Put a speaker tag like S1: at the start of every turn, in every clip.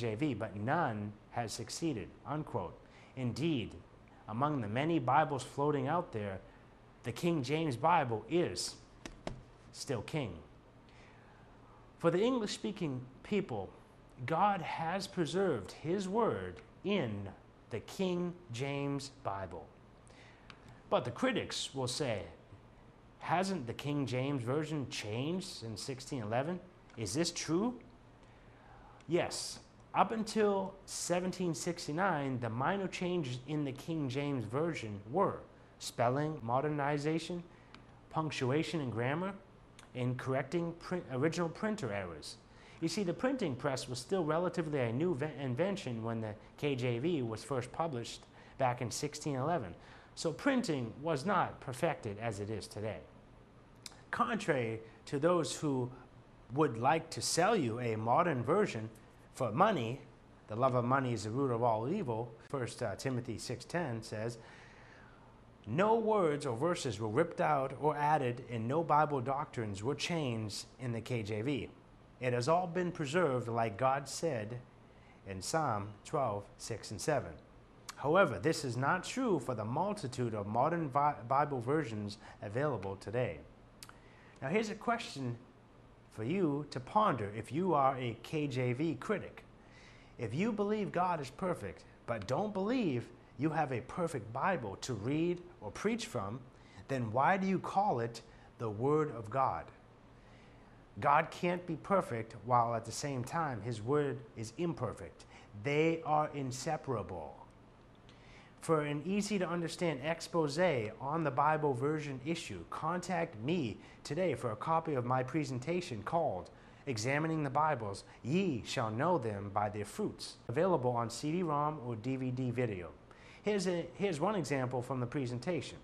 S1: KJV, but none has succeeded, unquote. Indeed, among the many Bibles floating out there, the King James Bible is still king. For the English-speaking people, God has preserved His Word in the King James Bible. But the critics will say, hasn't the King James Version changed in 1611? Is this true? Yes. Up until 1769, the minor changes in the King James Version were spelling modernization, punctuation and grammar, and correcting original printer errors. You see, the printing press was still relatively a new invention when the KJV was first published back in 1611. So printing was not perfected as it is today. Contrary to those who would like to sell you a modern version for money, the love of money is the root of all evil, 1 Timothy 6:10 says, no words or verses were ripped out or added, and no Bible doctrines were changed in the KJV. It has all been preserved like God said in Psalm 12:6 and 7. However, this is not true for the multitude of modern Bible versions available today. Now here's a question for you to ponder if you are a KJV critic. If you believe God is perfect, but don't believe you have a perfect Bible to read or preach from, then why do you call it the Word of God? God can't be perfect while at the same time His Word is imperfect. They are inseparable. For an easy-to-understand expose on the Bible version issue, contact me today for a copy of my presentation called Examining the Bibles, Ye Shall Know Them by Their Fruits, available on CD-ROM or DVD video. Here's one example from the presentation.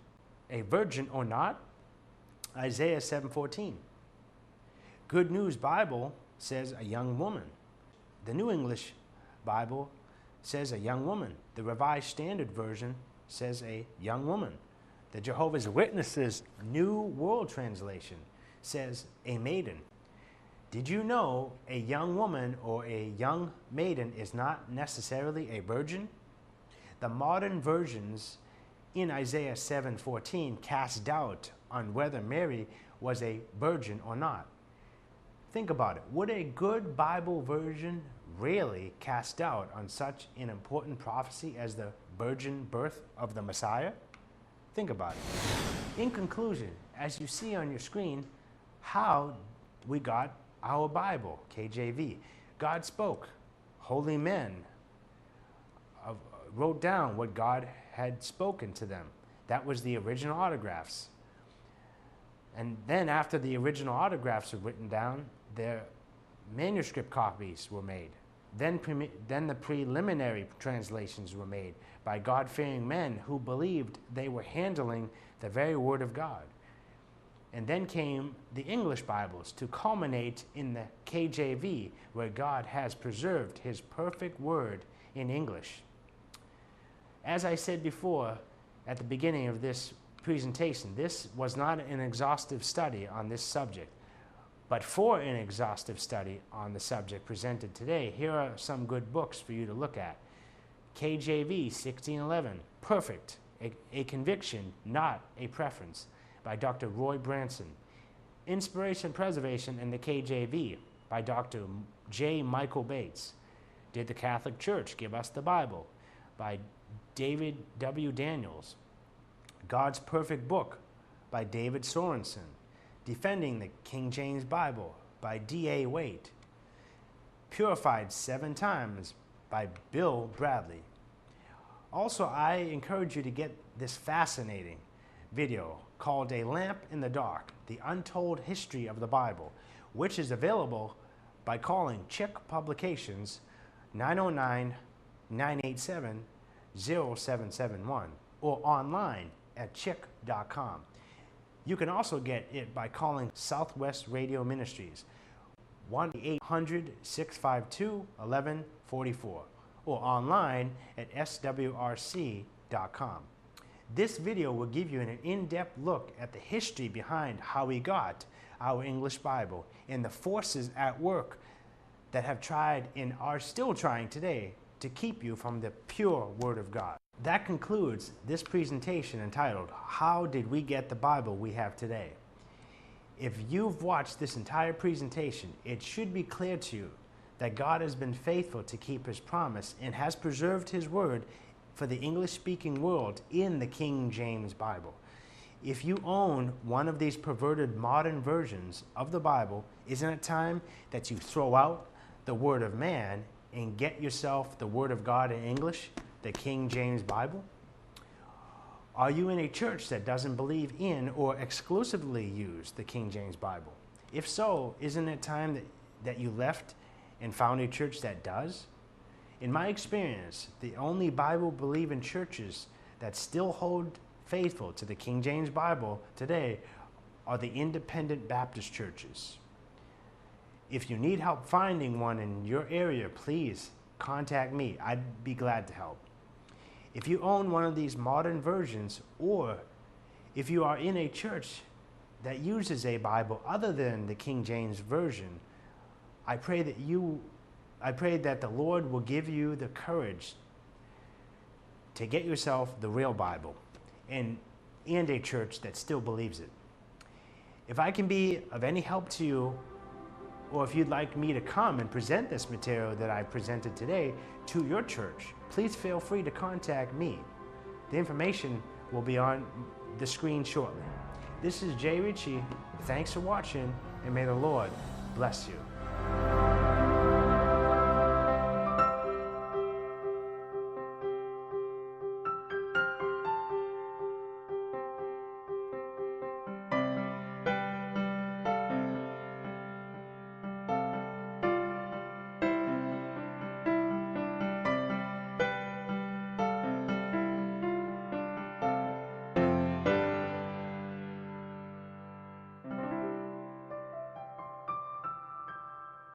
S1: A virgin or not? Isaiah 7:14. Good News Bible says a young woman. The New English Bible says a young woman. The Revised Standard Version says a young woman. The Jehovah's Witnesses New World Translation says a maiden. Did you know a young woman or a young maiden is not necessarily a virgin? The modern versions in Isaiah 7:14 cast doubt on whether Mary was a virgin or not. Think about it. Would a good Bible version really cast doubt on such an important prophecy as the virgin birth of the Messiah? Think about it. In conclusion, as you see on your screen, how we got our Bible, KJV. God spoke. Holy men wrote down what God had spoken to them. That was the original autographs. And then after the original autographs were written down, their manuscript copies were made. Then the preliminary translations were made by God-fearing men who believed they were handling the very Word of God. And then came the English Bibles to culminate in the KJV, where God has preserved His perfect Word in English. As I said before at the beginning of this presentation, this was not an exhaustive study on this subject. But for an exhaustive study on the subject presented today, here are some good books for you to look at. KJV 1611, Perfect, a Conviction, Not a Preference, by Dr. Roy Branson. Inspiration Preservation in the KJV, by Dr. J. Michael Bates. Did the Catholic Church Give Us the Bible? By David W. Daniels. God's Perfect Book, by David Sorensen. Defending the King James Bible, by D.A. Waite. Purified 7 Times, by Bill Bradley. Also, I encourage you to get this fascinating video called A Lamp in the Dark, The Untold History of the Bible, which is available by calling Chick Publications 909-987-0771 or online at chick.com. You can also get it by calling Southwest Radio Ministries 1-800-652-1144 or online at swrc.com. This video will give you an in-depth look at the history behind how we got our English Bible and the forces at work that have tried and are still trying today to keep you from the pure Word of God. That concludes this presentation entitled, How Did We Get the Bible We Have Today? If you've watched this entire presentation, it should be clear to you that God has been faithful to keep His promise and has preserved His Word for the English-speaking world in the King James Bible. If you own one of these perverted modern versions of the Bible, isn't it time that you throw out the Word of man and get yourself the Word of God in English, the King James Bible? Are you in a church that doesn't believe in or exclusively use the King James Bible? If so, isn't it time that you left and found a church that does? In my experience, the only Bible-believing churches that still hold faithful to the King James Bible today are the independent Baptist churches. If you need help finding one in your area, please contact me. I'd be glad to help. If you own one of these modern versions, or if you are in a church that uses a Bible other than the King James Version, I pray that the Lord will give you the courage to get yourself the real Bible and a church that still believes it. If I can be of any help to you, or if you'd like me to come and present this material that I presented today to your church, please feel free to contact me. The information will be on the screen shortly. This is Jay Ritchie. Thanks for watching, and may the Lord bless you.